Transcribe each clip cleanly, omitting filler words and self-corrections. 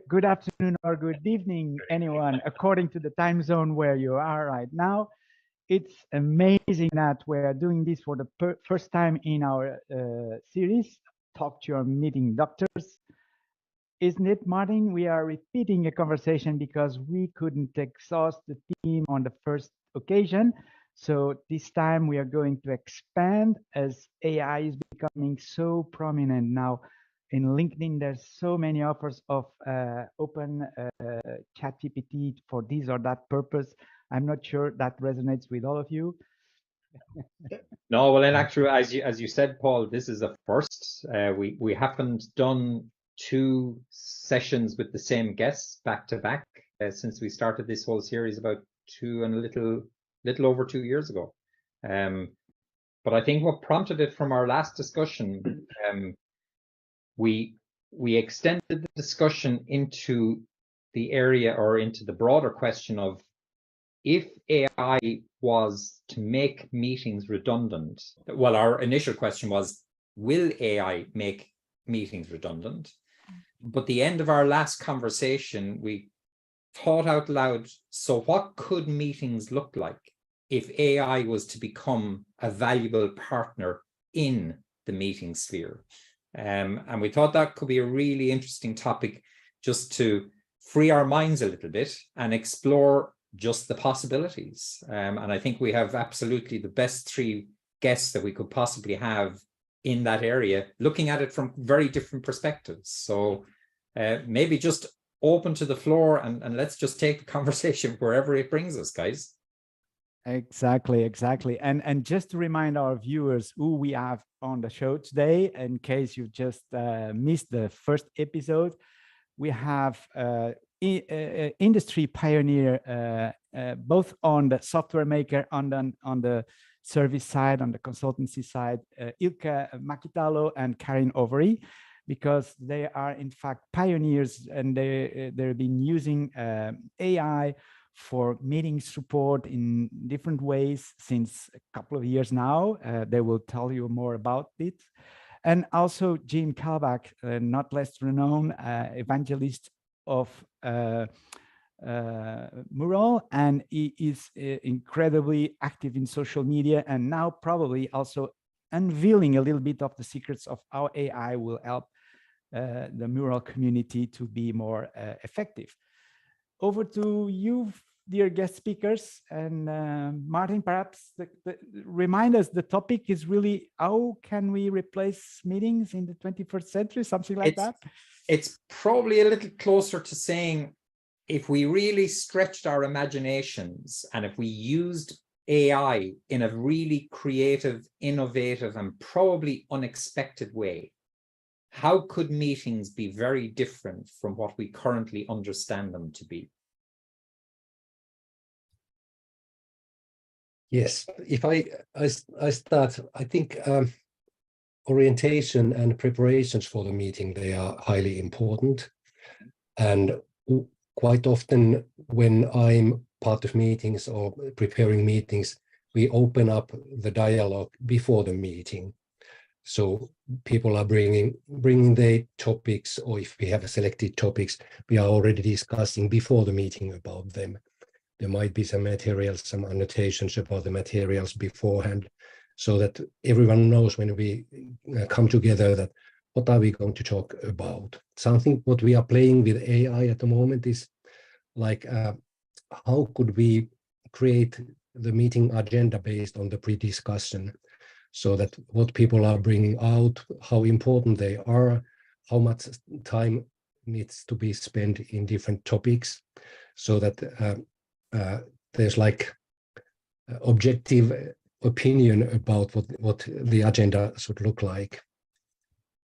good afternoon or good evening, anyone, according to the time zone where you are right now. It's amazing that we're doing this for the first time in our series, Talk to Your Meeting Doctors. Isn't it, Martin? We are repeating a conversation because we couldn't exhaust the theme on the first occasion. So this time we are going to expand as AI is becoming so prominent now. In LinkedIn, there's so many offers of open ChatGPT for this or that purpose. I'm not sure that resonates with all of you. No, well, in actual, as you said, Paul, this is a first. We haven't done two sessions with the same guests back to back since we started this whole series about a little over 2 years ago. But I think what prompted it from our last discussion, we extended the discussion into the area or into the broader question of if AI was to make meetings redundant. Well, our initial question was, will AI make meetings redundant? But the end of our last conversation, we thought out loud, so what could meetings look like if AI was to become a valuable partner in the meeting sphere? And we thought that could be a really interesting topic just to free our minds a little bit and explore just the possibilities. And I think we have absolutely the best three guests that we could possibly have in that area, looking at it from very different perspectives. So maybe just open to the floor and let's just take the conversation wherever it brings us, guys. Exactly. And just to remind our viewers who we have on the show today, in case you just missed the first episode, we have industry pioneer, both on the software maker, on the service side, on the consultancy side, Ilkka Mäkitalo and Karin Overy, because they are in fact pioneers and they've been using AI for meeting support in different ways since a couple of years now. They will tell you more about it. And also Jim Kalbach, not less renowned evangelist of Mural, and he is incredibly active in social media and now probably also unveiling a little bit of the secrets of how AI will help the Mural community to be more effective. Over to you, dear guest speakers. And Martin, perhaps remind us, the topic is really how can we replace meetings in the 21st century, something like that? It's probably a little closer to saying, if we really stretched our imaginations and if we used AI in a really creative, innovative, and probably unexpected way, how could meetings be very different from what we currently understand them to be? Yes, if I start, I think orientation and preparations for the meeting, they are highly important. And quite often when I'm part of meetings or preparing meetings, we open up the dialogue before the meeting. So people are bringing their topics, or if we have selected topics, we are already discussing before the meeting about them. There might be some materials, some annotations about the materials beforehand, so that everyone knows when we come together that what are we going to talk about. Something what we are playing with AI at the moment is like, how could we create the meeting agenda based on the pre-discussion, so that what people are bringing out, how important they are, how much time needs to be spent in different topics, so that there's like objective opinion about what the agenda should look like.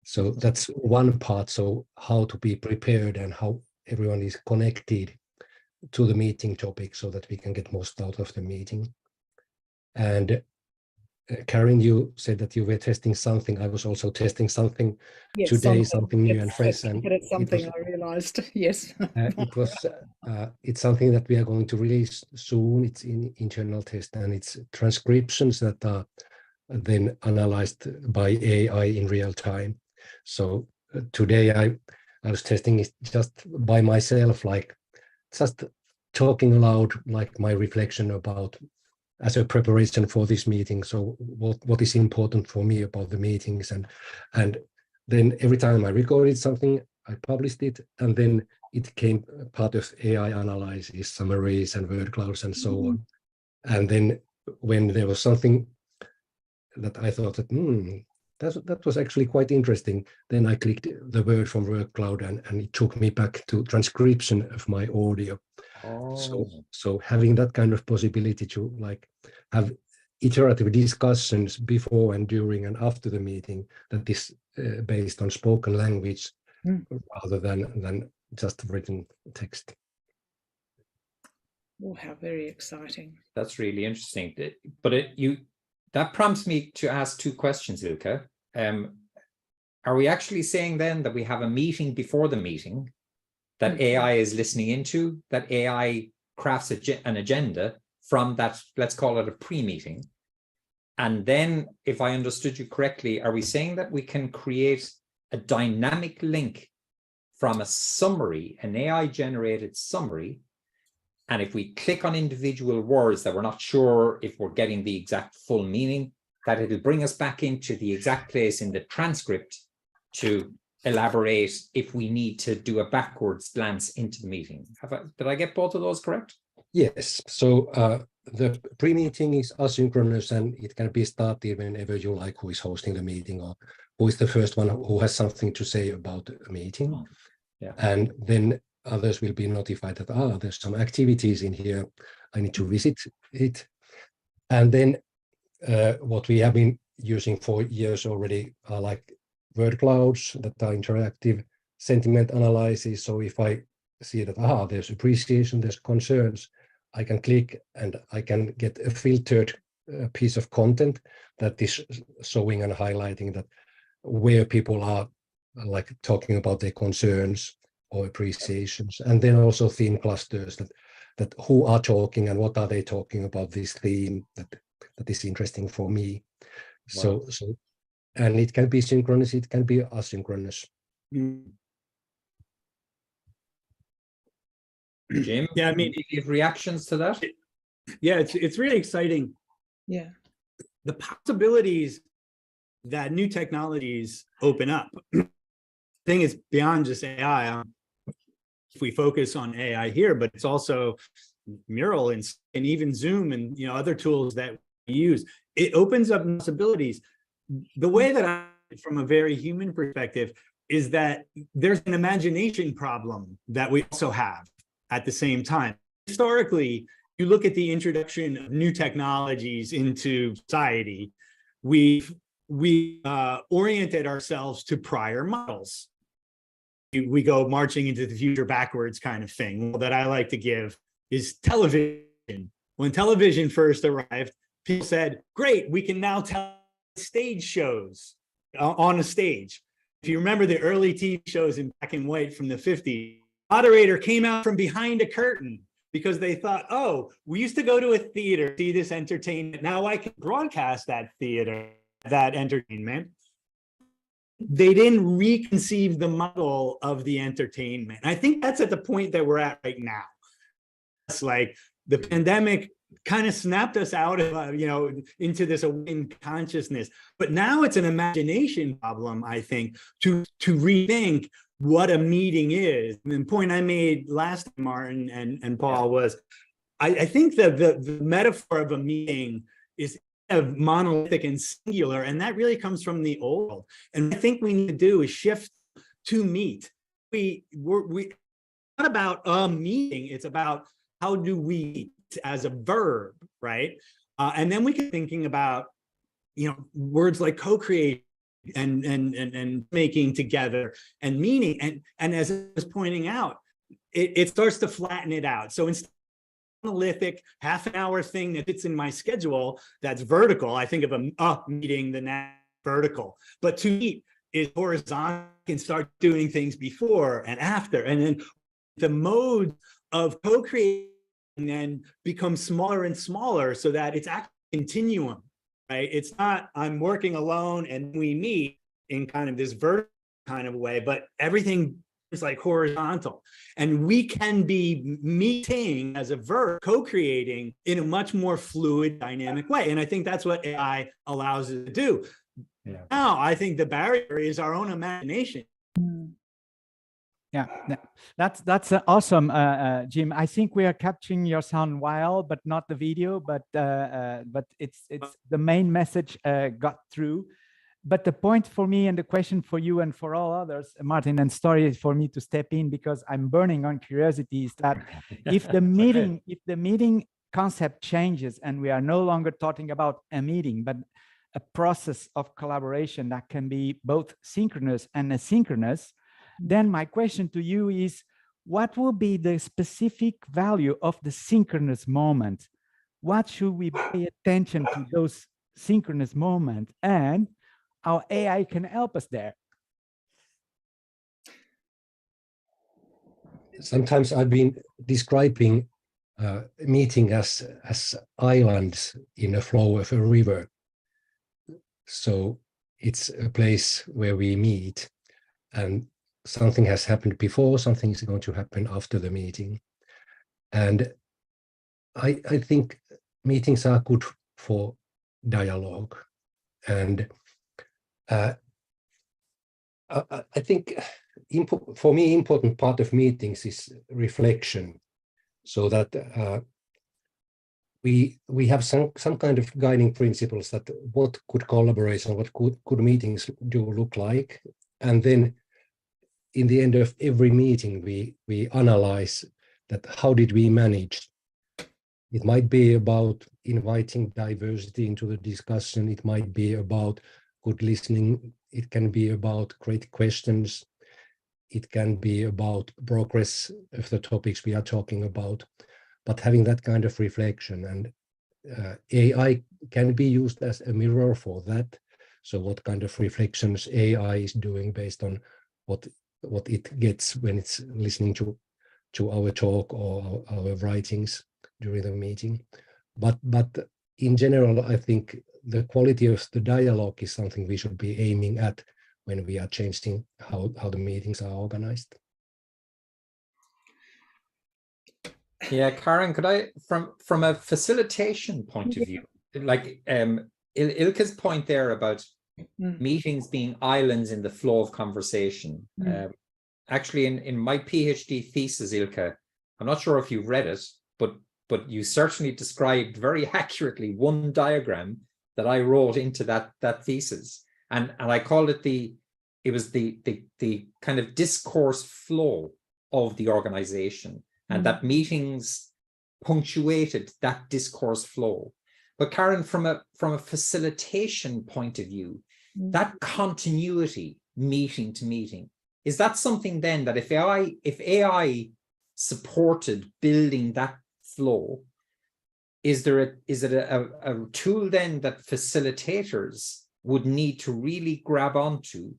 So that's one part. So how to be prepared and how everyone is connected to the meeting topic so that we can get most out of the meeting. And Karin, you said that you were testing something. I was also testing something today, something new and fresh. And it's something I realized, yes. It's something that we are going to release soon. It's in internal test, and it's transcriptions that are then analyzed by AI in real time. So today I I was testing it just by myself, like just talking aloud, like my reflection about as a preparation for this meeting. So what is important for me about the meetings, and then every time I recorded something, I published it, and then it came part of AI analysis, summaries, and word clouds, and so on. And then when there was something that I thought that that was actually quite interesting, then I clicked the word from word cloud, and it took me back to transcription of my audio. So having that kind of possibility to like have iterative discussions before and during and after the meeting that is based on spoken language rather than just written text. Oh, how very exciting. That's really interesting. But that prompts me to ask two questions, Ilka. Are we actually saying then that we have a meeting before the meeting that AI is listening into, that AI crafts an agenda from that, let's call it a pre-meeting? And then, if I understood you correctly, are we saying that we can create a dynamic link from a summary, an AI-generated summary, and if we click on individual words that we're not sure if we're getting the exact full meaning, that it'll bring us back into the exact place in the transcript to elaborate if we need to do a backwards glance into the meeting? Did I get both of those correct? Yes. So the pre-meeting is asynchronous, and it can be started whenever you like, who is hosting the meeting or who is the first one who has something to say about the meeting. Yeah. And then others will be notified that, there's some activities in here, I need to visit it. And then what we have been using for years already are like word clouds that are interactive, sentiment analysis. So if I see that, there's appreciation, there's concerns, I can click and I can get a filtered piece of content that is showing and highlighting that where people are like talking about their concerns or appreciations, and then also theme clusters that who are talking and what are they talking about this theme that is interesting for me. Wow. So and it can be synchronous, it can be asynchronous. Jim, yeah, I mean, immediate reactions to that? Yeah, it's really exciting. Yeah. The possibilities that new technologies open up. Thing is beyond just AI. If we focus on AI here, but it's also Mural and even Zoom and other tools that we use. It opens up possibilities. The way that I, from a very human perspective, is that there's an imagination problem that we also have at the same time. Historically, you look at the introduction of new technologies into society, we oriented ourselves to prior models. We go marching into the future backwards kind of thing. That I like to give is television. When television first arrived, people said, great, we can now tell stage shows on a stage. If you remember the early TV shows in black and white from the 50s, moderator came out from behind a curtain because they thought, oh, we used to go to a theater, see this entertainment. Now I can broadcast that theater, that entertainment. They didn't reconceive the model of the entertainment. I think that's at the point that we're at right now. It's like the pandemic kind of snapped us out of, into this awakened consciousness. But now it's an imagination problem, I think, to rethink what a meeting is. And the point I made last time, Martin and Paul, was I think that the metaphor of a meeting is monolithic and singular, and that really comes from the old world. And what I think we need to do is shift to meet. We're not about a meeting, it's about how do we meet as a verb, right? And then we can thinking about words like co-create and making together and meaning, and as I was pointing out, it starts to flatten it out. So instead monolithic half-an-hour thing that fits in my schedule that's vertical, I think of a meeting, the next vertical, but to meet is horizontal, can start doing things before and after, and then the mode of co-creating then becomes smaller and smaller so that it's actually a continuum, right? It's not I'm working alone and we meet in kind of this vertical kind of way, but everything it's like horizontal, and we can be meeting as a verb, co-creating in a much more fluid, dynamic way. And I think that's what AI allows us to do. Yeah. Now, I think the barrier is our own imagination. Yeah, that's awesome, Jim. I think we are capturing your sound well, but not the video. But it's the main message got through. But the point for me and the question for you and for all others, Martin and Story, is for me to step in because I'm burning on curiosity. Is that if the meeting concept changes and we are no longer talking about a meeting, but a process of collaboration that can be both synchronous and asynchronous, then my question to you is, what will be the specific value of the synchronous moment? What should we pay attention to those synchronous moments, and how AI can help us there? Sometimes I've been describing a meeting as islands in a flow of a river. So it's a place where we meet, and something has happened before, something is going to happen after the meeting. And I think meetings are good for dialogue. And I think for me, important part of meetings is reflection, so that we have some kind of guiding principles that what good collaboration, what good meetings do look like. And then in the end of every meeting, we analyze that how did we manage. It might be about inviting diversity into the discussion. It might be about good listening. It can be about great questions. It can be about progress of the topics we are talking about. But having that kind of reflection, and AI can be used as a mirror for that. So what kind of reflections AI is doing based on what it gets when it's listening to our talk or our writings during the meeting. But in general, I think the quality of the dialogue is something we should be aiming at when we are changing how the meetings are organized. Yeah, Karen, could I, from a facilitation point of view, like Ilke's point there about meetings being islands in the flow of conversation. Actually, in my PhD thesis, Ilke, I'm not sure if you've read it, but you certainly described very accurately one diagram that I wrote into that thesis, and I called it the kind of discourse flow of the organization, and that meetings punctuated that discourse flow. But Karen, from a facilitation point of view, that continuity, meeting to meeting, is that something then that if AI supported building that flow, is it a tool then that facilitators would need to really grab onto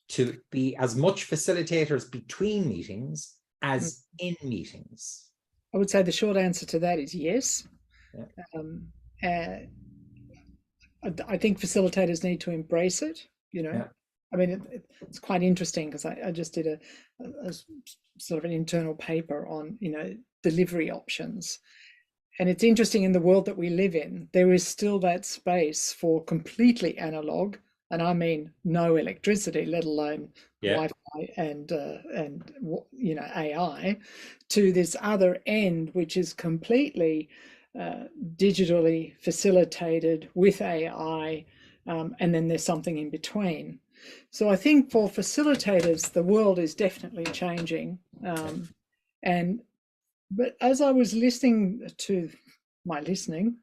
to be as much facilitators between meetings as in meetings? I would say the short answer to that is yes. Yeah. I think facilitators need to embrace it, Yeah. I mean, it's quite interesting because I just did a sort of an internal paper on, delivery options. And it's interesting, in the world that we live in, there is still that space for completely analog, and I mean no electricity, let alone Wi-Fi and AI, to this other end, which is completely digitally facilitated with AI, and then there's something in between. So I think for facilitators, the world is definitely changing. But as I was listening to my listening,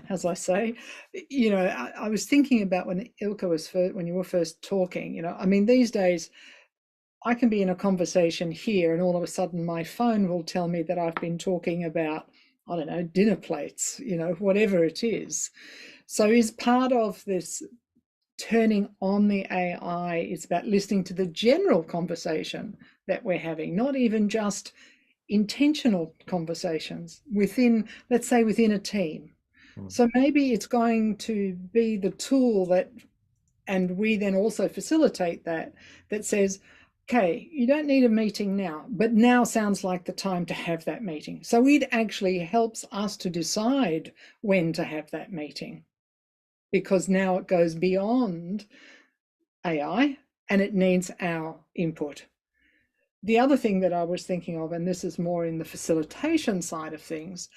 as I say, I was thinking about when Ilke was when you were first talking, I mean, these days I can be in a conversation here and all of a sudden my phone will tell me that I've been talking about, I don't know, dinner plates, whatever it is. So is part of this turning on the AI, it's about listening to the general conversation that we're having, not even just intentional conversations within, let's say, within a team. So maybe it's going to be the tool that, and we then also facilitate that says, okay, you don't need a meeting now, but now sounds like the time to have that meeting. So it actually helps us to decide when to have that meeting, because now it goes beyond AI and it needs our input. The other thing that I was thinking of, and this is more in the facilitation side of things,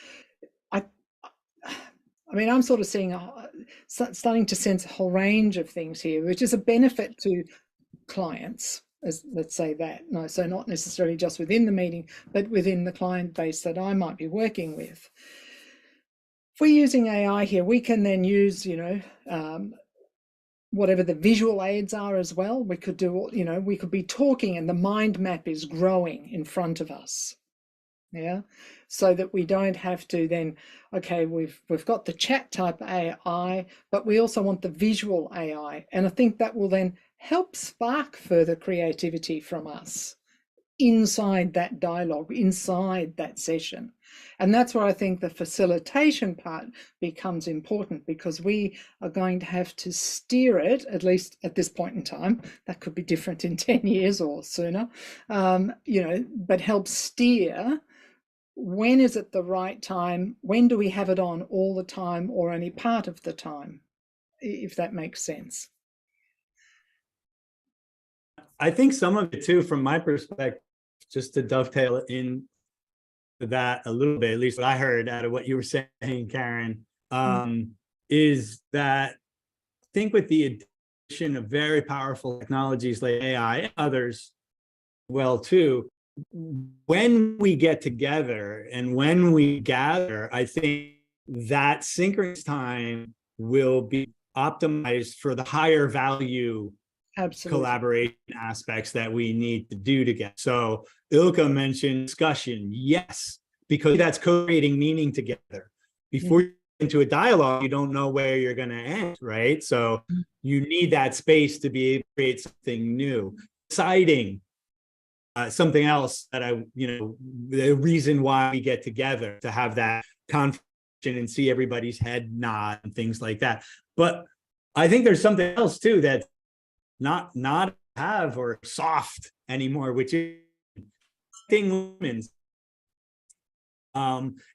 I mean, I'm sort of seeing starting to sense a whole range of things here, which is a benefit to clients, as let's say that. No, so not necessarily just within the meeting, but within the client base that I might be working with. If we're using AI here, we can then use, you know, whatever the visual aids are as well. We could do, you know, we could be talking and the mind map is growing in front of us. Yeah, so that we don't have to then, okay, we've got the chat type AI, but we also want the visual AI. And I think that will then help spark further creativity from us inside that dialogue, inside that session. And that's where I think the facilitation part becomes important, because we are going to have to steer it, at least at this point in time. That could be different in 10 years or sooner, you know, but help steer. When is it the right time? When do we have it on all the time or only part of the time, if that makes sense? I think some of it too, from my perspective, just to dovetail in that a little bit, at least what I heard out of what you were saying, Karen, is that I think with the addition of very powerful technologies like AI and others, well, too, when we get together and when we gather, I think that synchronous time will be optimized for the higher value collaboration aspects that we need to do together. So Ilka mentioned discussion. Yes, because that's co-creating meaning together. Before you get into a dialogue, you don't know where you're going to end, right? So you need that space to be able to create something new. Deciding something else that the reason why we get together, to have that conversation and see everybody's head nod and things like that. But I think there's something else too that's not have or soft anymore, which is women's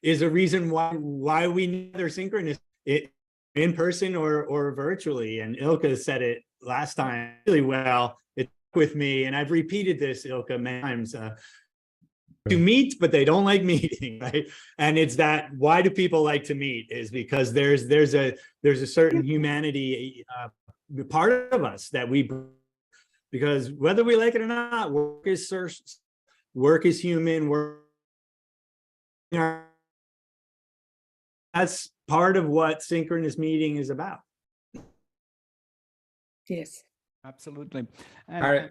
is a reason why we need their synchronous it in person or virtually. And Ilka said it last time really well. It with me, and I've repeated this, Ilka, many times. To meet, but they don't like meeting, right? And it's that, why do people like to meet? Is because there's a certain humanity part of us that we, because whether we like it or not, work is human. That's part of what synchronous meeting is about. Yes, absolutely. And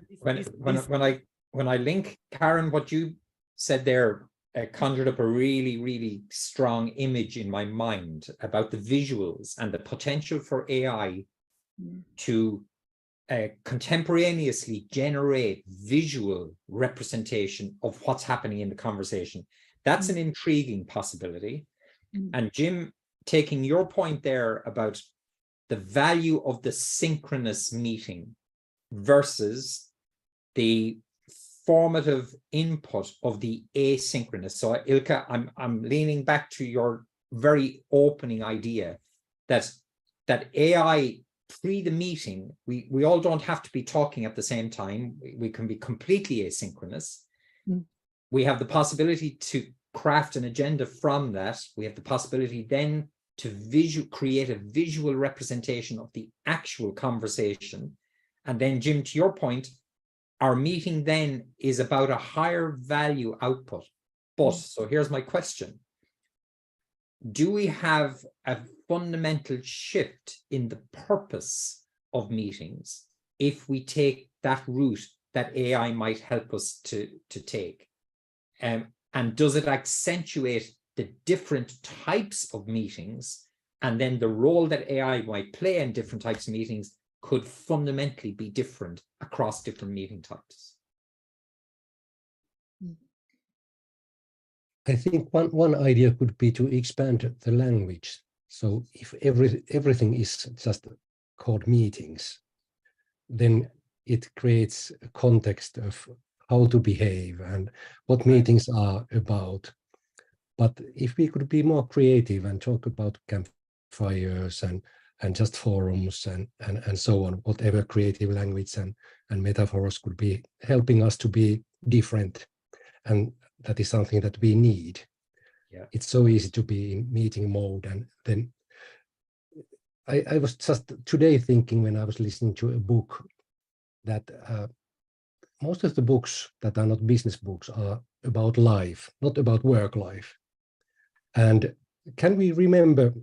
when I link, Karen, what you said there conjured up a really, really strong image in my mind about the visuals and the potential for AI to contemporaneously generate visual representation of what's happening in the conversation. That's an intriguing possibility. And Jim, taking your point there about the value of the synchronous meeting versus the formative input of the asynchronous. So Ilka, I'm leaning back to your very opening idea that AI pre the meeting, we all don't have to be talking at the same time. We can be completely asynchronous. We have the possibility to craft an agenda from that. We have the possibility then to create a visual representation of the actual conversation. And then, Jim, to your point, our meeting then is about a higher value output. But, so here's my question. Do we have a fundamental shift in the purpose of meetings if we take that route that AI might help us to take? And does it accentuate the different types of meetings, and then the role that AI might play in different types of meetings could fundamentally be different across different meeting types? I think one idea could be to expand the language. So if everything is just called meetings, then it creates a context of how to behave and what meetings are about. But if we could be more creative and talk about campfires and just forums and so on, whatever creative language and metaphors could be helping us to be different, and that is something that we need. Yeah. It's so easy to be in meeting mode, and then I was just today thinking when I was listening to a book that most of the books that are not business books are about life, not about work life. And can we remember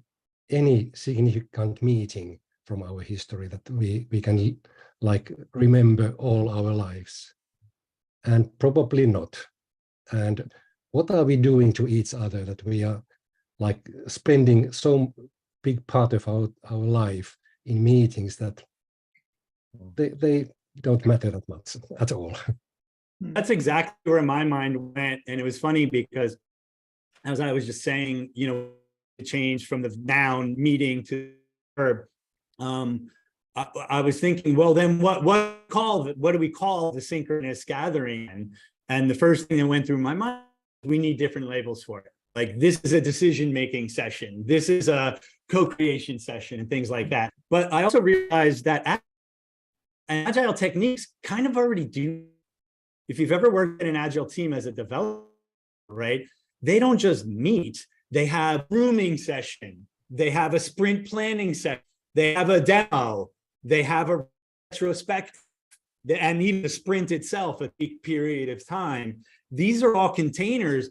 any significant meeting from our history that we can like remember all our lives? And probably not. And what are we doing to each other that we are like spending so big part of our life in meetings that they don't matter that much at all? That's exactly where my mind went. And it was funny because, as I was just saying, you know, it changed from the noun meeting to verb. I was thinking, well, then what do we call the synchronous gathering? And the first thing that went through my mind, we need different labels for it. Like, this is a decision-making session. This is a co-creation session and things like that. But I also realized that agile techniques kind of already do. If you've ever worked in an agile team as a developer, right? They don't just meet, they have grooming session, they have a sprint planning session, they have a demo, they have a retrospective, and even the sprint itself, a peak period of time. These are all containers,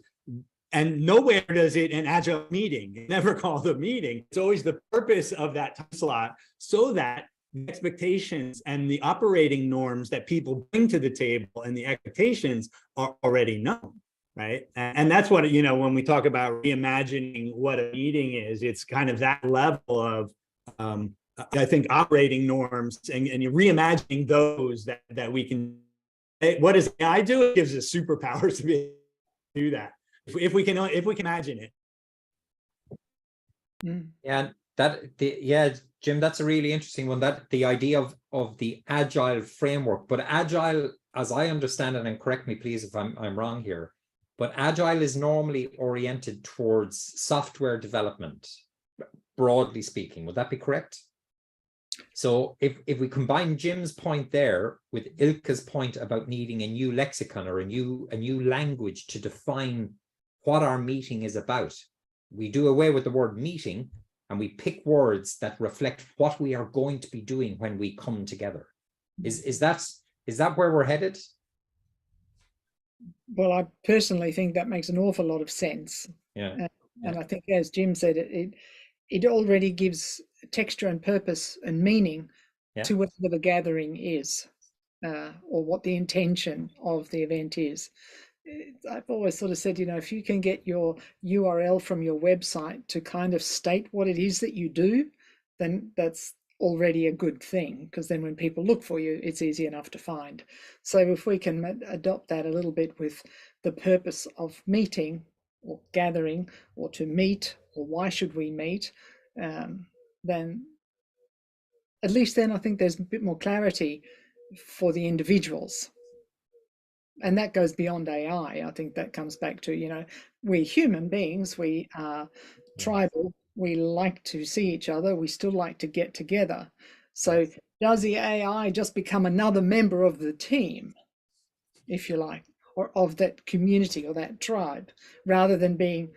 and nowhere does it an agile meeting. It's never called a meeting. It's always the purpose of that time slot so that the expectations and the operating norms that people bring to the table and the expectations are already known. Right. And that's what, you know, when we talk about reimagining what a meeting is, it's kind of that level of, I think, operating norms and you're reimagining those that we can. What does AI do? It gives us superpowers to be able to do that. If we can imagine it. Yeah, Jim, that's a really interesting one. That the idea of the agile framework, but agile, as I understand it, and correct me please if I'm wrong here, but agile is normally oriented towards software development, broadly speaking. Would that be correct? So if we combine Jim's point there with Ilka's point about needing a new lexicon or a new language to define what our meeting is about, we do away with the word meeting and we pick words that reflect what we are going to be doing when we come together. Is that where we're headed? Well, I personally think that makes an awful lot of sense. Yeah. And I think, as Jim said, it already gives texture and purpose and meaning to whatever the gathering is, or what the intention of the event is. I've always sort of said, you know, if you can get your URL from your website to kind of state what it is that you do, then that's already a good thing, because then when people look for you, it's easy enough to find. So if we can adopt that a little bit with the purpose of meeting or gathering or to meet or why should we meet, then at least then I think there's a bit more clarity for the individuals. And that goes beyond AI. I think that comes back to, you know, we're human beings, we are tribal, we like to see each other, we still like to get together. So does the AI just become another member of the team, if you like, or of that community or that tribe, rather than being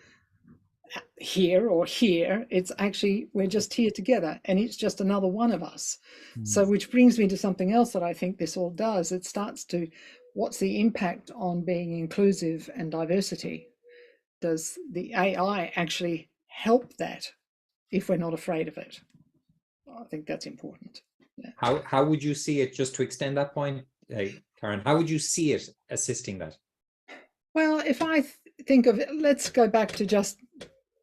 here or here? It's actually, we're just here together and it's just another one of us. So which brings me to something else that I think this all does. It starts to, what's the impact on being inclusive and diversity? Does the AI actually help that if we're not afraid of it? I think that's important. Yeah. How would you see it, just to extend that point, Karen, how would you see it assisting that? Well, if I think of it, let's go back to just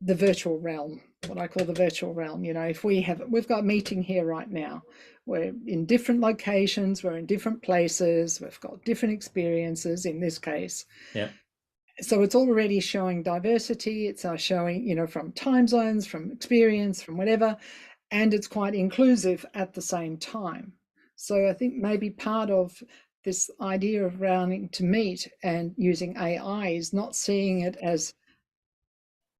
the virtual realm, what I call the virtual realm. You know, if we've got a meeting here right now, we're in different locations, we're in different places, we've got different experiences in this case. Yeah. So it's already showing diversity. It's showing, you know, from time zones, from experience, from whatever, and it's quite inclusive at the same time. So I think maybe part of this idea of rounding to meet and using AI is not seeing it as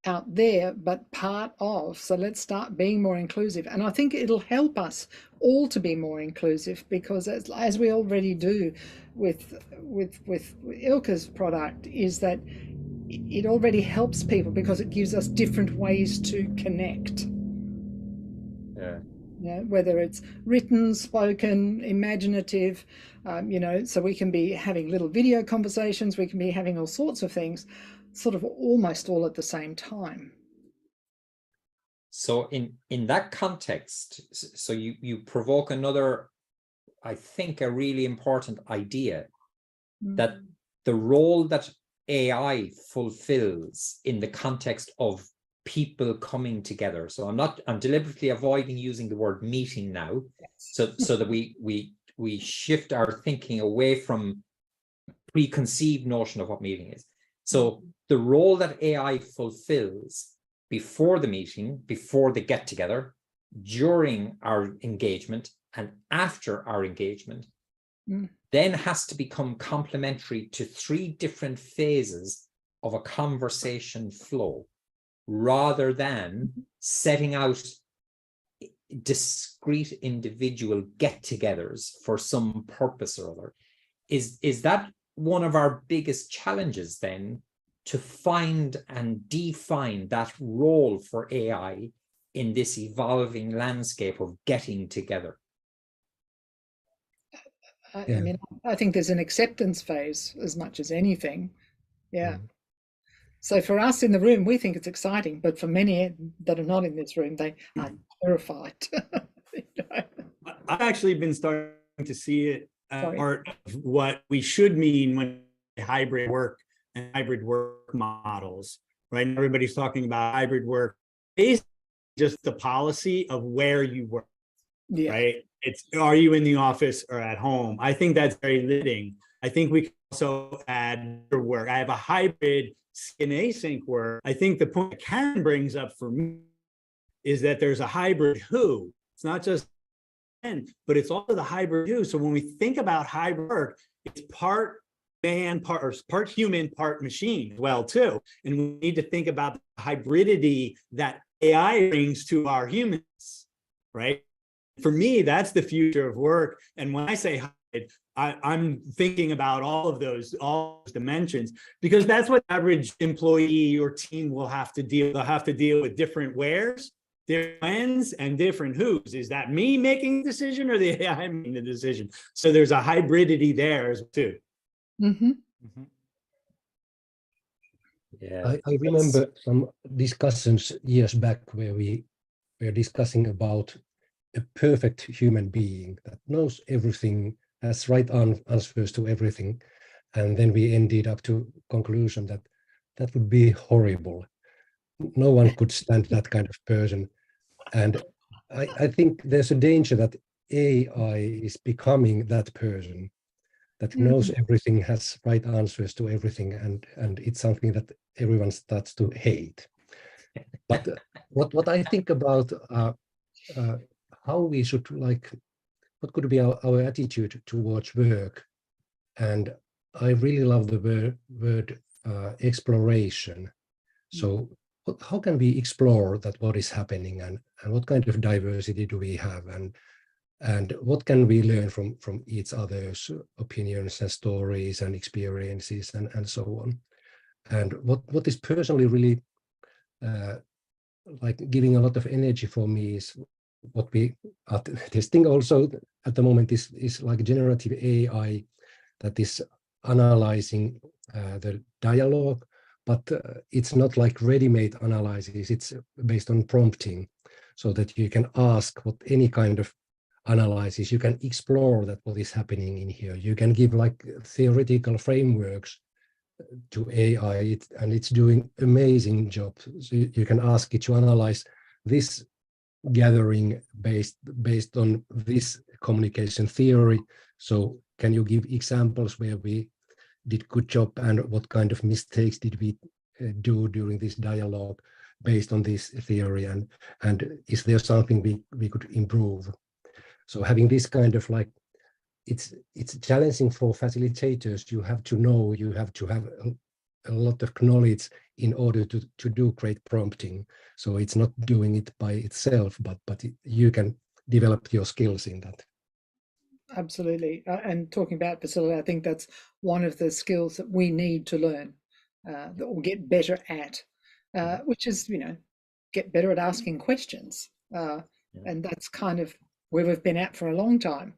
out there, but part of. So let's start being more inclusive. And I think it'll help us all to be more inclusive, because as we already do with Ilka's product, is that it already helps people because it gives us different ways to connect. Yeah. You know, whether it's written, spoken, imaginative, you know, so we can be having little video conversations, we can be having all sorts of things, sort of almost all at the same time. So in that context, so you provoke another, I think, a really important idea, that the role that AI fulfills in the context of people coming together. So I'm deliberately avoiding using the word meeting now, so that we shift our thinking away from preconceived notion of what meeting is. So the role that AI fulfills before the meeting, before the get together, during our engagement, and after our engagement, then has to become complementary to 3 different phases of a conversation flow, rather than setting out discrete individual get-togethers for some purpose or other. Is that one of our biggest challenges then, to find and define that role for AI in this evolving landscape of getting together? I mean, I think there's an acceptance phase as much as anything. Yeah. So for us in the room, we think it's exciting, but for many that are not in this room, they are terrified. You know? I've actually been starting to see it Sorry. part of what we should mean when hybrid work and hybrid work models, right? And everybody's talking about hybrid work. Basically, just the policy of where you work, Yeah. right? It's, are you in the office or at home? I think that's very limiting. I think we can also add work. I have a hybrid and async work. I think the point Karen brings up for me is that there's a hybrid who. It's not just but it's also the hybrid who. So when we think about hybrid work, it's part man, part human, part machine as well too. And we need to think about the hybridity that AI brings to our humans, right? For me, that's the future of work. And when I say hybrid, I'm thinking about all those dimensions, because that's what average employee or team will have to deal. They'll have to deal with different wheres, different whens, and different whos. Is that me making the decision or the AI making the decision? So there's a hybridity there as well too. Yeah, I remember some discussions years back where we were discussing about a perfect human being that knows everything, has right answers to everything, and then we ended up to conclusion that that would be horrible. No one could stand that kind of person, and I think there's a danger that AI is becoming that person that knows everything, has right answers to everything, and it's something that everyone starts to hate. But what I think about how we should, like, what could be our attitude towards work, and I really love the word exploration. So how can we explore that what is happening, and what kind of diversity do we have, and what can we learn from each other's opinions and stories and experiences and so on. And what is personally really like giving a lot of energy for me is what we are testing also at the moment is like generative AI that is analyzing the dialogue, but it's not like ready-made analysis. It's based on prompting, so that you can ask what any kind of analysis, you can explore that what is happening in here. You can give like theoretical frameworks to AI, and it's doing amazing job. So you can ask it to analyze this gathering based on this communication theory. So can you give examples where we did good job, and what kind of mistakes did we do during this dialogue based on this theory, and is there something we could improve? So having this kind of like it's challenging for facilitators. You have to know, you have to have a lot of knowledge in order to do great prompting. So it's not doing it by itself, but you can develop your skills in that. Absolutely. And talking about facility, I think that's one of the skills that we need to learn, that we'll get better at, which is, get better at asking questions. And that's kind of where we've been at for a long time.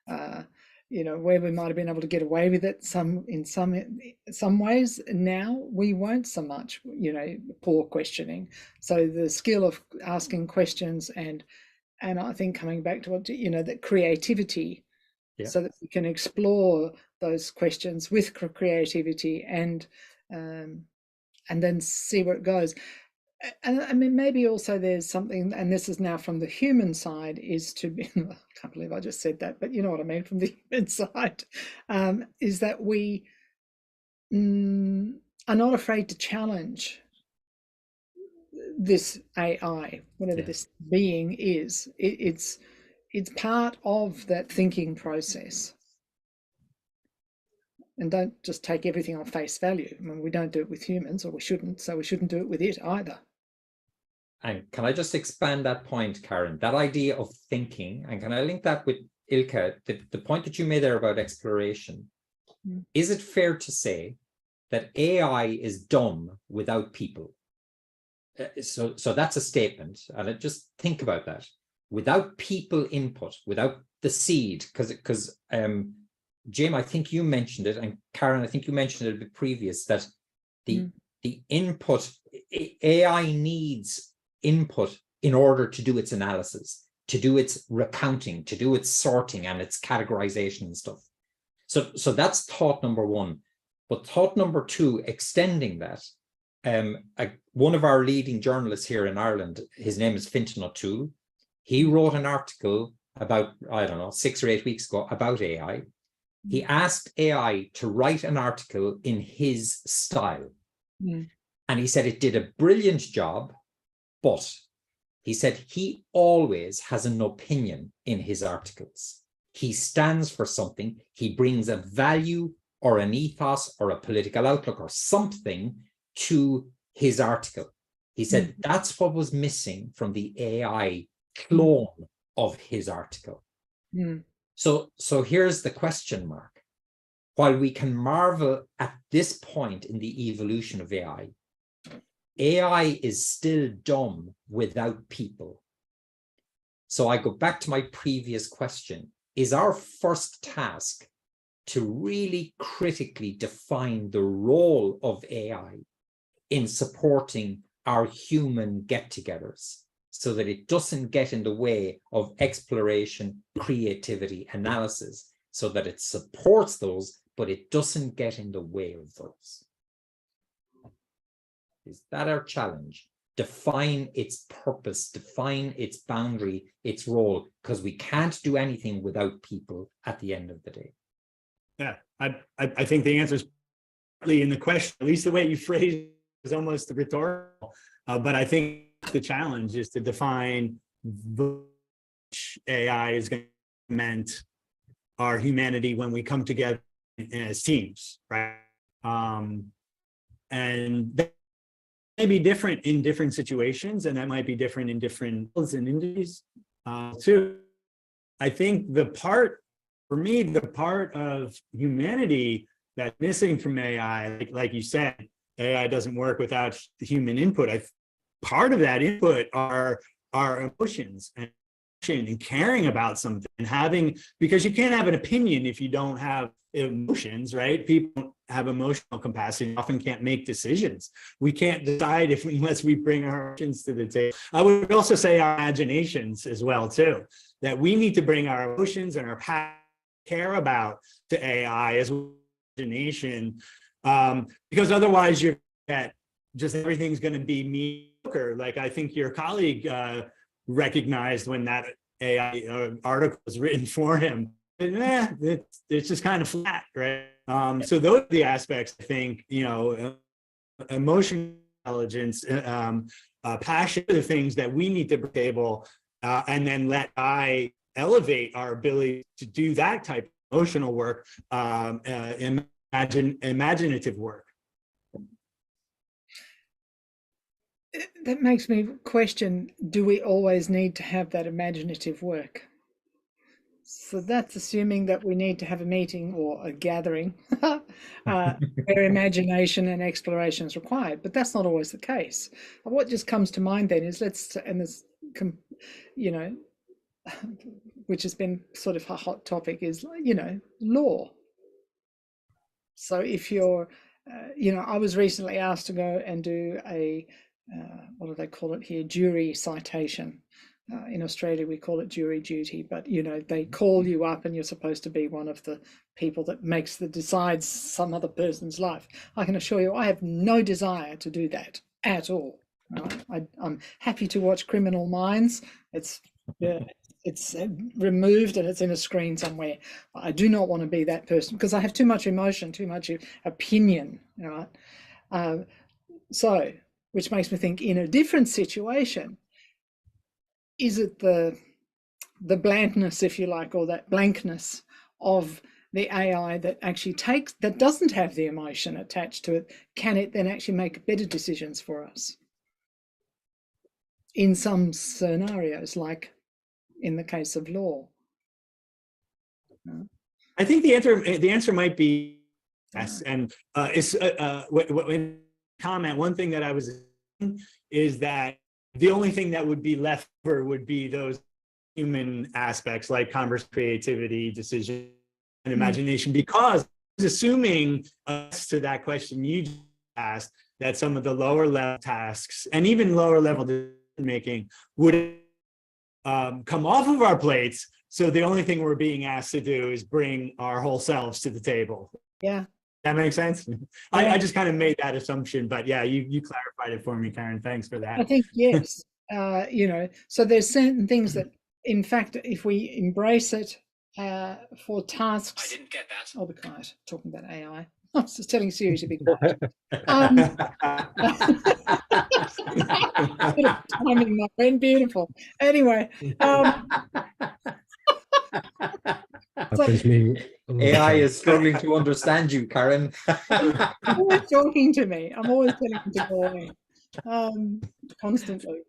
Where we might have been able to get away with it in some ways, now we won't so much, poor questioning. So the skill of asking questions and I think coming back to what, that creativity, so that we can explore those questions with creativity and then see where it goes. And I mean, maybe also there's something, and this is now from the human side, is to be, I can't believe I just said that, but you know what I mean, from the human side, is that we are not afraid to challenge this AI, whatever this being is. It's part of that thinking process. And don't just take everything on face value. I mean, we don't do it with humans, or we shouldn't, so we shouldn't do it with it either. And can I just expand that point, Karen? That idea of thinking, and can I link that with Ilkka, the point that you made there about exploration? Is it fair to say that AI is dumb without people? So that's a statement, and just think about that. Without people input, without the seed, because Jim, I think you mentioned it, and Karen, I think you mentioned it a bit previous, that the input, AI needs input in order to do its analysis, to do its recounting, to do its sorting and its categorization and stuff. So that's thought number one. But thought number two, extending that, one of our leading journalists here in Ireland, his name is Fintan O'Toole. He wrote an article about, I don't know, 6 or 8 weeks ago about AI. He asked AI to write an article in his style. And he said it did a brilliant job, but he said he always has an opinion in his articles. He stands for something. He brings a value or an ethos or a political outlook or something to his article. He said that's what was missing from the AI clone of his article. So here's the question mark. While we can marvel at this point in the evolution of AI, AI is still dumb without people. So I go back to my previous question. Is our first task to really critically define the role of AI in supporting our human get-togethers so that it doesn't get in the way of exploration, creativity, analysis, so that it supports those, but it doesn't get in the way of those? Is that our challenge? Define its purpose, define its boundary, its role, because we can't do anything without people at the end of the day. Yeah, I think the answer is partly in the question, at least the way you phrased it is almost rhetorical. But I think the challenge is to define which AI is going to implement our humanity when we come together as teams, right? And that may be different in different situations, and that might be different in different fields and industries too. I think for me, the part of humanity that's missing from AI, like you said, AI doesn't work without the human input. Part of that input are our emotions and caring about something, and because you can't have an opinion if you don't have emotions, right? People don't have emotional capacity, often can't make decisions. We can't decide unless we bring our emotions to the table. I would also say our imaginations as well too, that we need to bring our emotions and our care about to AI as imagination, because otherwise you're at just everything's going to be mediocre. Like I think your colleague recognized when that AI article was written for him. It's just kind of flat, right? So those are the aspects, I think, emotional intelligence, passion, the things that we need to bring to the table, and then let AI elevate our ability to do that type of emotional work, imaginative work. That makes me question, do we always need to have that imaginative work? So that's assuming that we need to have a meeting or a gathering where imagination and exploration is required, but that's not always the case. What just comes to mind then is you know, which has been sort of a hot topic, is, you know, law. So if you're, you know, I was recently asked to go and do a, what do they call it here, jury citation. In Australia, we call it jury duty, but, you know, they call you up and you're supposed to be one of the people that decides some other person's life. I can assure you, I have no desire to do that at all. I'm happy to watch Criminal Minds. It's removed and it's in a screen somewhere. I do not want to be that person because I have too much emotion, too much opinion, right? So, which makes me think, in a different situation, is it the blandness, if you like, or that blankness of the AI that actually that doesn't have the emotion attached to it? Can it then actually make better decisions for us in some scenarios, like in the case of law? I think the answer might be yes. And when comment, one thing that I was is that the only thing that would be left over would be those human aspects like converse, creativity, decision, and imagination, because assuming to that question you just asked, that some of the lower level tasks and even lower level decision making would come off of our plates. So the only thing we're being asked to do is bring our whole selves to the table. Yeah. That makes sense. Yeah. I just kind of made that assumption, but yeah, you clarified it for me, Karen. Thanks for that. I think, yes. You know, so there's certain things that, in fact, if we embrace it for tasks. I didn't get that. I'll be quiet, talking about AI. I was just telling Siri to be quiet. Timing, my friend, beautiful. Anyway, AI is struggling to understand you, Karen. always talking to me. I'm always telling him to go away, constantly.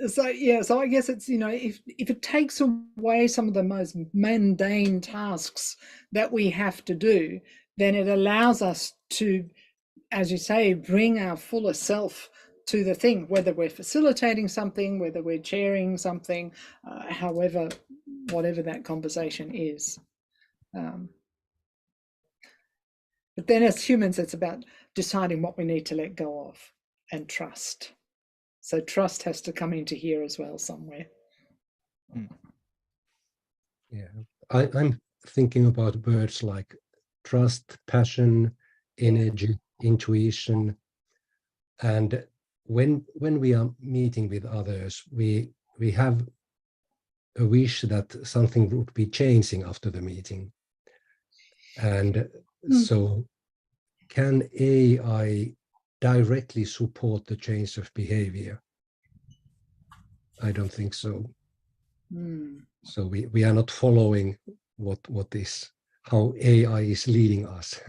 So yeah, so I guess it's, you know, if it takes away some of the most mundane tasks that we have to do, then it allows us to, as you say, bring our fuller self to the thing, whether we're facilitating something, whether we're chairing something, however, whatever that conversation is. But then as humans, it's about deciding what we need to let go of and trust. So trust has to come into here as well somewhere. Yeah, I'm thinking about words like trust, passion, energy, intuition. And when we are meeting with others, we have a wish that something would be changing after the meeting. And so can AI directly support the change of behavior? I don't think so. So we are not following how AI is leading us.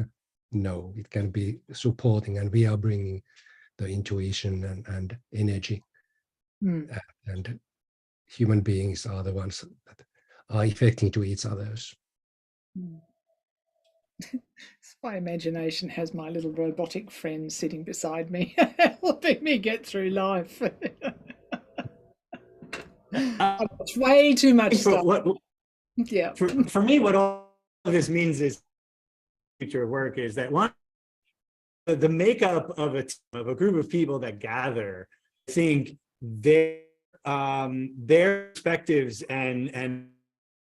No, it can be supporting, and we are bringing the intuition and energy. And human beings are the ones that are affecting to each others. My imagination has my little robotic friend sitting beside me, helping me get through life. It's way too much stuff. Yeah. For me, what all of this means is future work is that the makeup of a group of people that gather, I think their perspectives and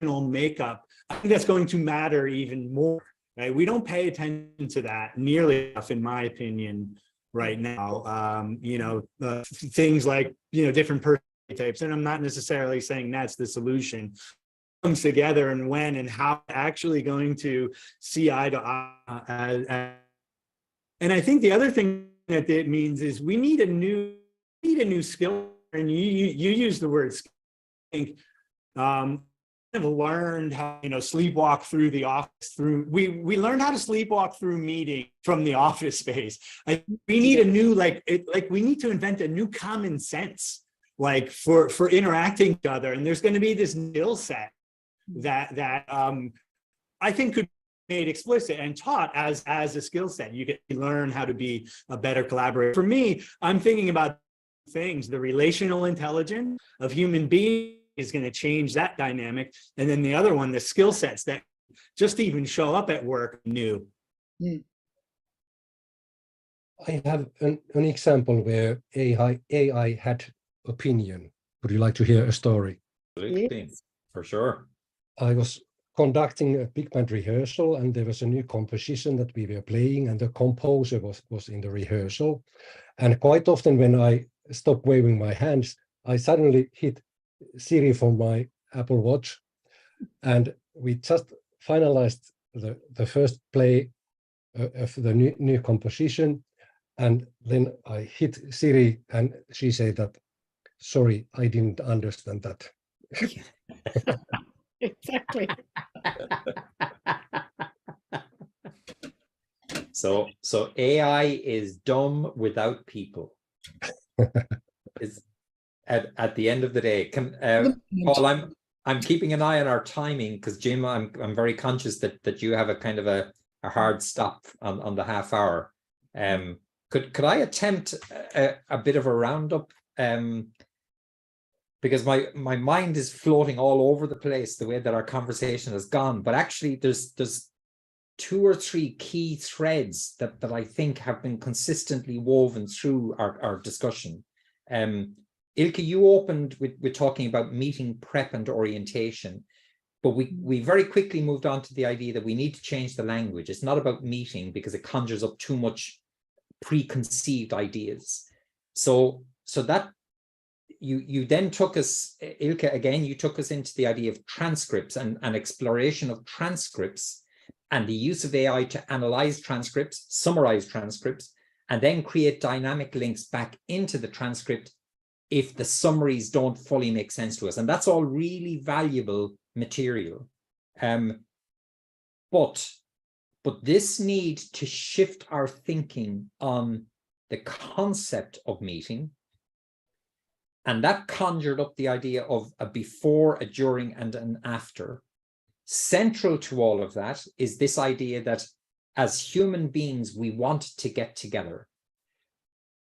makeup, I think that's going to matter even more. Right? We don't pay attention to that nearly enough, in my opinion, right now. Things like, different personality types, and I'm not necessarily saying that's the solution, comes together and when and how actually going to see eye to eye. And I think the other thing that it means is we need a new skill, and you use the word skill. of learned how, sleepwalk through the office we learned how to sleepwalk through meeting from the office space. We need a new, we need to invent a new common sense, for interacting with each other. And there's going to be this skill set that I think could be made explicit and taught as a skill set. You can learn how to be a better collaborator. For me, I'm thinking about things, the relational intelligence of human beings is going to change that dynamic. And then the other one, the skill sets that just even show up at work new. I have an example where AI had opinion. Would you like to hear a story? Absolutely, Yes. for sure. I was conducting a big band rehearsal, and there was a new composition that we were playing, and the composer was in the rehearsal. And quite often when I stopped waving my hands, I suddenly hit Siri from my Apple Watch, and we just finalized the first play of the new composition. And then I hit Siri, and she said that, sorry, I didn't understand that. Exactly. So AI is dumb without people. Is at the end of the day. Paul, I'm keeping an eye on our timing because Jim, I'm very conscious that you have a kind of a hard stop on the half hour. Could I attempt a bit of a roundup? Because my mind is floating all over the place the way that our conversation has gone. But actually, there's 2 or 3 key threads that I think have been consistently woven through our discussion. Ilke, you opened with talking about meeting prep and orientation, but we very quickly moved on to the idea that we need to change the language. It's not about meeting because it conjures up too much preconceived ideas. So that you then took us, Ilke, again, you took us into the idea of transcripts and exploration of transcripts and the use of AI to analyze transcripts, summarize transcripts, and then create dynamic links back into the transcript if the summaries don't fully make sense to us. And that's all really valuable material. But this need to shift our thinking on the concept of meeting, and that conjured up the idea of a before, a during, and an after. Central to all of that is this idea that as human beings, we want to get together.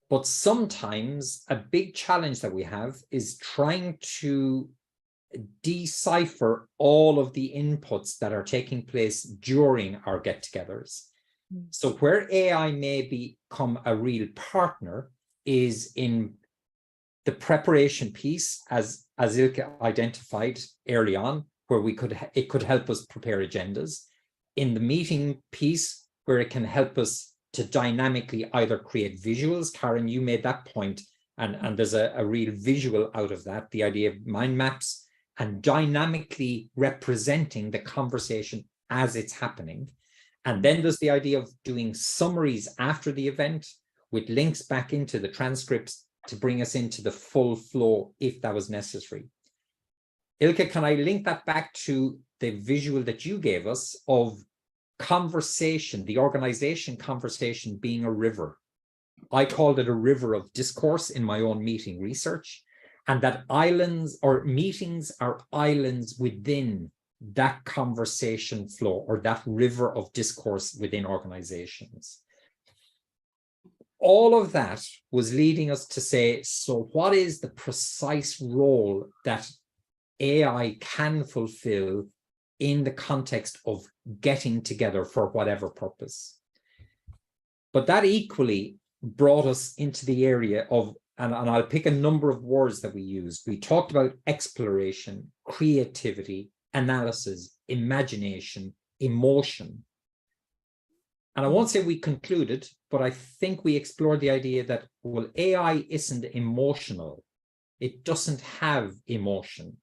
But sometimes a big challenge that we have is trying to decipher all of the inputs that are taking place during our get-togethers. So where AI may become a real partner is in the preparation piece, as Ilke identified early on, where it could help us prepare agendas. In the meeting piece, where it can help us to dynamically either create visuals. Karen, you made that point, and there's a real visual out of that, the idea of mind maps and dynamically representing the conversation as it's happening. And then there's the idea of doing summaries after the event with links back into the transcripts to bring us into the full flow if that was necessary. Ilke, can I link that back to the visual that you gave us of conversation, the organization conversation being a river? I called it a river of discourse in my own meeting research, and that islands or meetings are islands within that conversation flow or that river of discourse within organizations. All of that was leading us to say, so what is the precise role that AI can fulfill in the context of getting together for whatever purpose? But that equally brought us into the area of, and I'll pick a number of words that we used. We talked about exploration, creativity, analysis, imagination, emotion. And I won't say we concluded, but I think we explored the idea that, well, AI isn't emotional. It doesn't have emotion.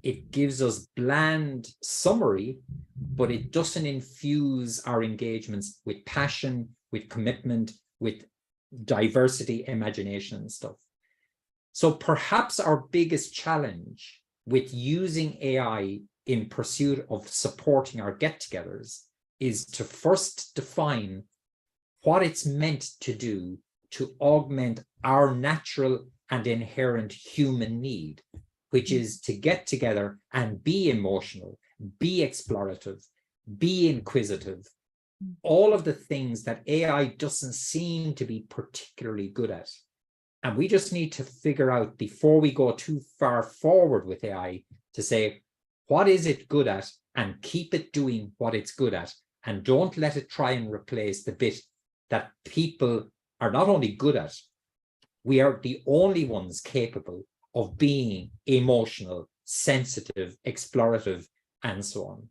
It gives us bland summary, but it doesn't infuse our engagements with passion, with commitment, with diversity, imagination, and stuff. So perhaps our biggest challenge with using AI in pursuit of supporting our get-togethers is to first define what it's meant to do to augment our natural and inherent human need, which is to get together and be emotional, be explorative, be inquisitive, all of the things that AI doesn't seem to be particularly good at. And we just need to figure out, before we go too far forward with AI, to say, what is it good at, and keep it doing what it's good at, and don't let it try and replace the bit that people are not only good at, we are the only ones capable of being emotional, sensitive, explorative, and so on.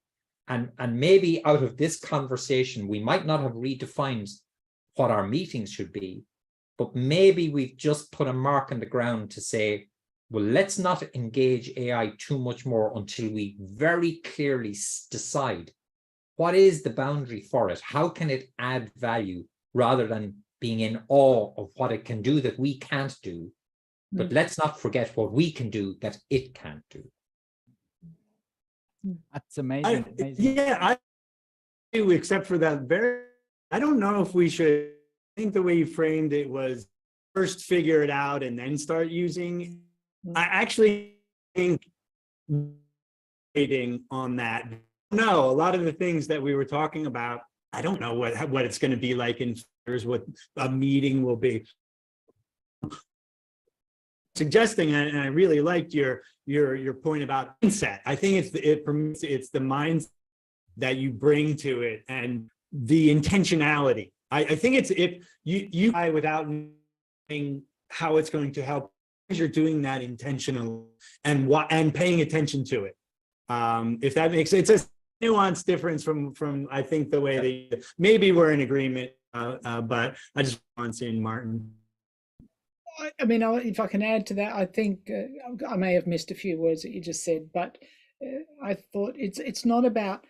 And maybe out of this conversation, we might not have redefined what our meetings should be, but maybe we've just put a mark on the ground to say, well, let's not engage AI too much more until we very clearly decide what is the boundary for it, how can it add value, rather than being in awe of what it can do that we can't do. But let's not forget what we can do that it can't do. That's amazing. I do, except for that I don't know if we should. I think the way you framed it was first figure it out and then start using. I actually think waiting on that. No, a lot of the things that we were talking about, I don't know what it's going to be like in years, what a meeting will be. Suggesting, and I really liked your point about mindset. I think it's the mindset that you bring to it and the intentionality. I think it's, if you without knowing how it's going to help, you're doing that intentionally and paying attention to it. If that makes sense, it's a nuanced difference from I think the way they, maybe we're in agreement, but I just want to see Martin. I mean, if I can add to that, I think I may have missed a few words that you just said, but I thought it's not about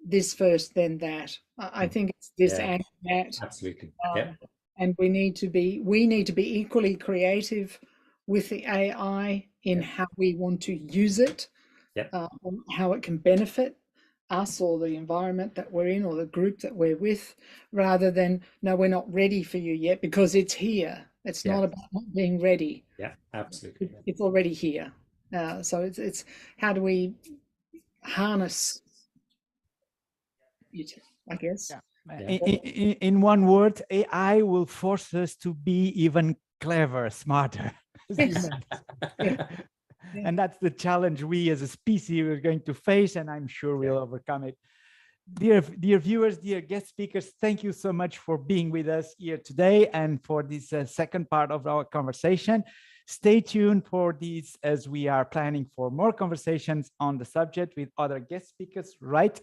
this first, then that. I think it's this and that. Absolutely. And we need to be equally creative with the AI in how we want to use it, how it can benefit us or the environment that we're in or the group that we're with, rather than, no, we're not ready for you yet, because it's here. It's not about not being ready. Yeah, absolutely. It's already here. So it's how do we harness it, I guess. In one word, AI will force us to be even clever, smarter. Yes. And that's the challenge we as a species are going to face, and I'm sure we'll overcome it. Dear viewers, dear guest speakers, thank you so much for being with us here today and for this second part of our conversation. Stay tuned for these, as we are planning for more conversations on the subject with other guest speakers, right?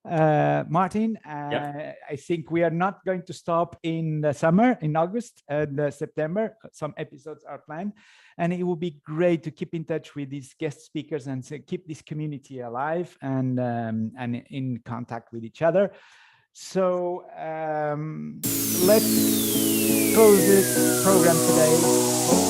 Martin, I think we are not going to stop in the summer, in August and September. Some episodes are planned, and it will be great to keep in touch with these guest speakers and keep this community alive and in contact with each other. So let's close this program today.